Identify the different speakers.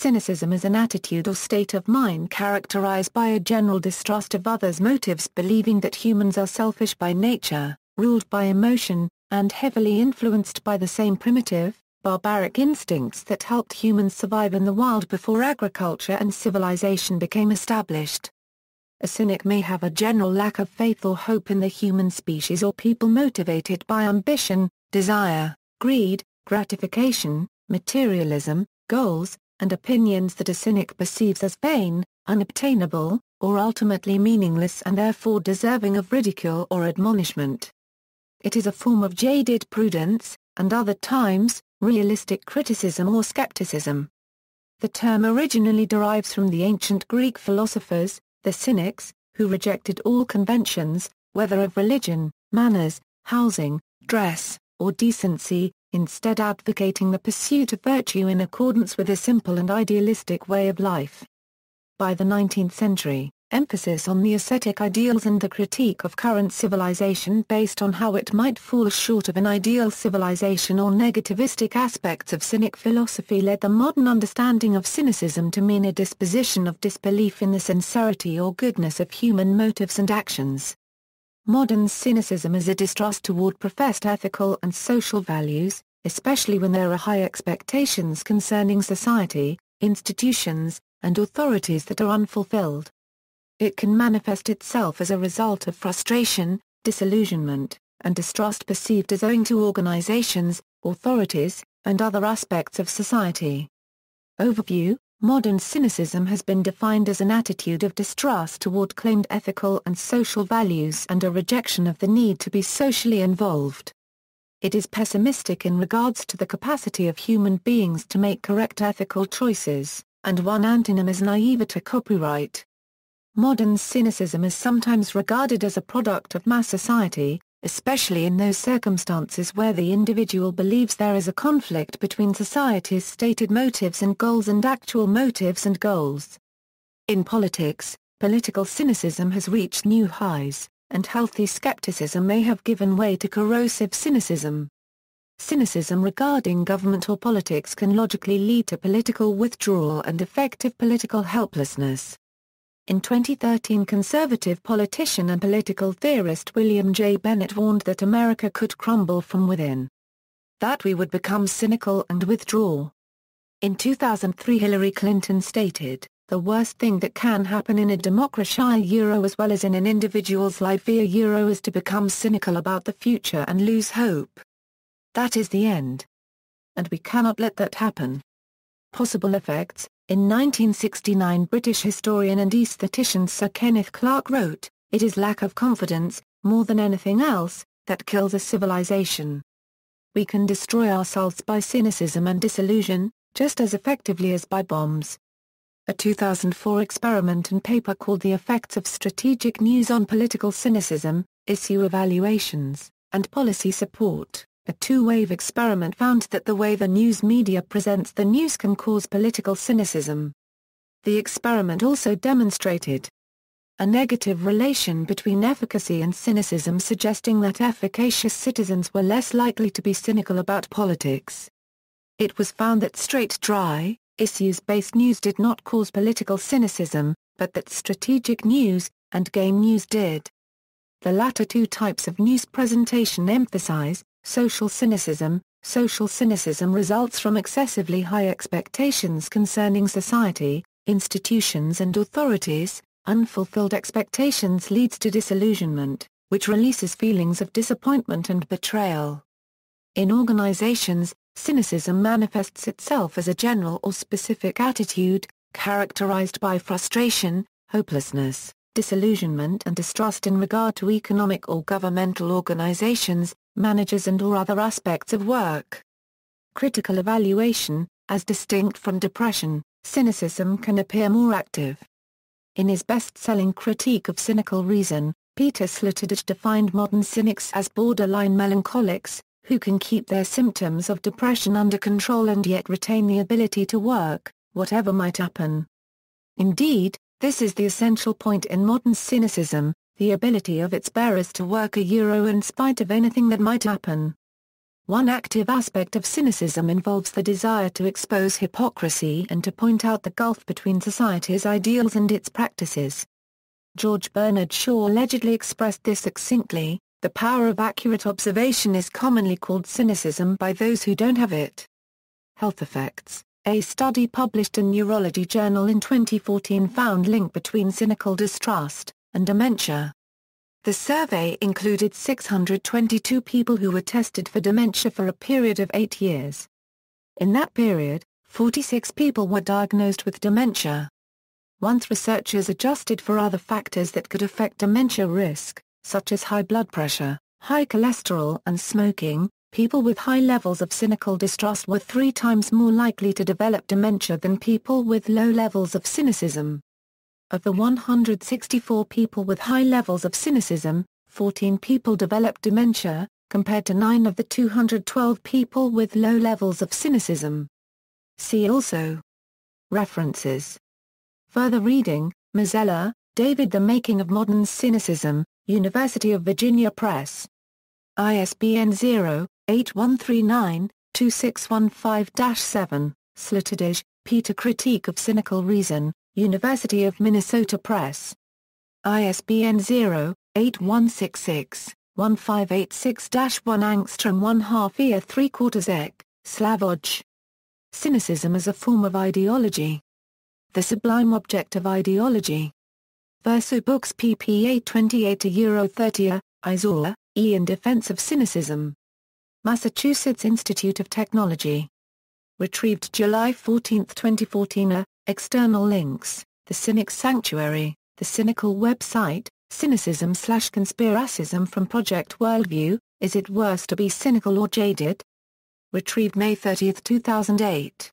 Speaker 1: Cynicism is an attitude or state of mind characterized by a general distrust of others' motives, believing that humans are selfish by nature, ruled by emotion, and heavily influenced by the same primitive, barbaric instincts that helped humans survive in the wild before agriculture and civilization became established. A cynic may have a general lack of faith or hope in the human species or people, motivated by ambition, desire, greed, gratification, materialism, goals, and opinions that a cynic perceives as vain, unobtainable, or ultimately meaningless, and therefore deserving of ridicule or admonishment. It is a form of jaded prudence, and other times, realistic criticism or skepticism. The term originally derives from the ancient Greek philosophers, the Cynics, who rejected all conventions, whether of religion, manners, housing, dress, or decency, instead advocating the pursuit of virtue in accordance with a simple and idealistic way of life. By the 19th century, emphasis on the ascetic ideals and the critique of current civilization based on how it might fall short of an ideal civilization or negativistic aspects of cynic philosophy led the modern understanding of cynicism to mean a disposition of disbelief in the sincerity or goodness of human motives and actions. Modern cynicism is a distrust toward professed ethical and social values, especially when there are high expectations concerning society, institutions, and authorities that are unfulfilled. It can manifest itself as a result of frustration, disillusionment, and distrust perceived as owing to organizations, authorities, and other aspects of society. Overview: modern cynicism has been defined as an attitude of distrust toward claimed ethical and social values and a rejection of the need to be socially involved. It is pessimistic in regards to the capacity of human beings to make correct ethical choices, and one antonym is naivete copyright. Modern cynicism is sometimes regarded as a product of mass society, especially in those circumstances where the individual believes there is a conflict between society's stated motives and goals and actual motives and goals. In politics, political cynicism has reached new highs, and healthy skepticism may have given way to corrosive cynicism. Cynicism regarding government or politics can logically lead to political withdrawal and effective political helplessness. In 2013, conservative politician and political theorist William J. Bennett warned that America could crumble from within. That we would become cynical and withdraw. In 2003, Hillary Clinton stated, "The worst thing that can happen in a democracy as well as in an individual's life is to become cynical about the future and lose hope. That is the end. And we cannot let that happen." Possible effects. In 1969, British historian and aesthetician Sir Kenneth Clarke wrote, "It is lack of confidence, more than anything else, that kills a civilization. We can destroy ourselves by cynicism and disillusion, just as effectively as by bombs." A 2004 experiment and paper called The Effects of Strategic News on Political Cynicism, Issue Evaluations, and Policy Support, a two-wave experiment found that the way the news media presents the news can cause political cynicism. The experiment also demonstrated a negative relation between efficacy and cynicism, suggesting that efficacious citizens were less likely to be cynical about politics. It was found that straight, dry, issues-based news did not cause political cynicism, but that strategic news and game news did. The latter two types of news presentation emphasize social cynicism. Social cynicism results from excessively high expectations concerning society, institutions and authorities. Unfulfilled expectations leads to disillusionment, which releases feelings of disappointment and betrayal. In organizations, cynicism manifests itself as a general or specific attitude, characterized by frustration, hopelessness, disillusionment and distrust in regard to economic or governmental organizations, managers and/or other aspects of work. Critical evaluation. As distinct from depression, cynicism can appear more active. In his best-selling Critique of Cynical Reason, Peter Sloterdijk defined modern cynics as borderline melancholics, who can keep their symptoms of depression under control and yet retain the ability to work, whatever might happen. Indeed, this is the essential point in modern cynicism, the ability of its bearers to work in spite of anything that might happen. One active aspect of cynicism involves the desire to expose hypocrisy and to point out the gulf between society's ideals and its practices. George Bernard Shaw allegedly expressed this succinctly: "The power of accurate observation is commonly called cynicism by those who don't have it." Health effects. A study published in Neurology Journal in 2014 found link between cynical distrust and dementia. The survey included 622 people who were tested for dementia for a period of 8 years. In that period, 46 people were diagnosed with dementia. Once researchers adjusted for other factors that could affect dementia risk, such as high blood pressure, high cholesterol and smoking, people with high levels of cynical distrust were 3 times more likely to develop dementia than people with low levels of cynicism. Of the 164 people with high levels of cynicism, 14 people developed dementia, compared to 9 of the 212 people with low levels of cynicism. See also. References. Further reading: Mazzella, David. The Making of Modern Cynicism, University of Virginia Press. ISBN 0-8139-2615-7, Sloterdijk, Peter. Critique of Cynical Reason, University of Minnesota Press. ISBN 0-8166-1586-1 Angstrom 1/2 ear 3/4 ek, Slavoj. Cynicism as a Form of Ideology. The Sublime Object of Ideology. Verso Books pp. 28-30, Isor, E. In Defense of Cynicism. Massachusetts Institute of Technology. Retrieved July 14, 2014. External links: The Cynic Sanctuary, the Cynical website, Cynicism/Conspiracism from Project Worldview, Is It Worse to Be Cynical or Jaded? Retrieved May 30, 2008.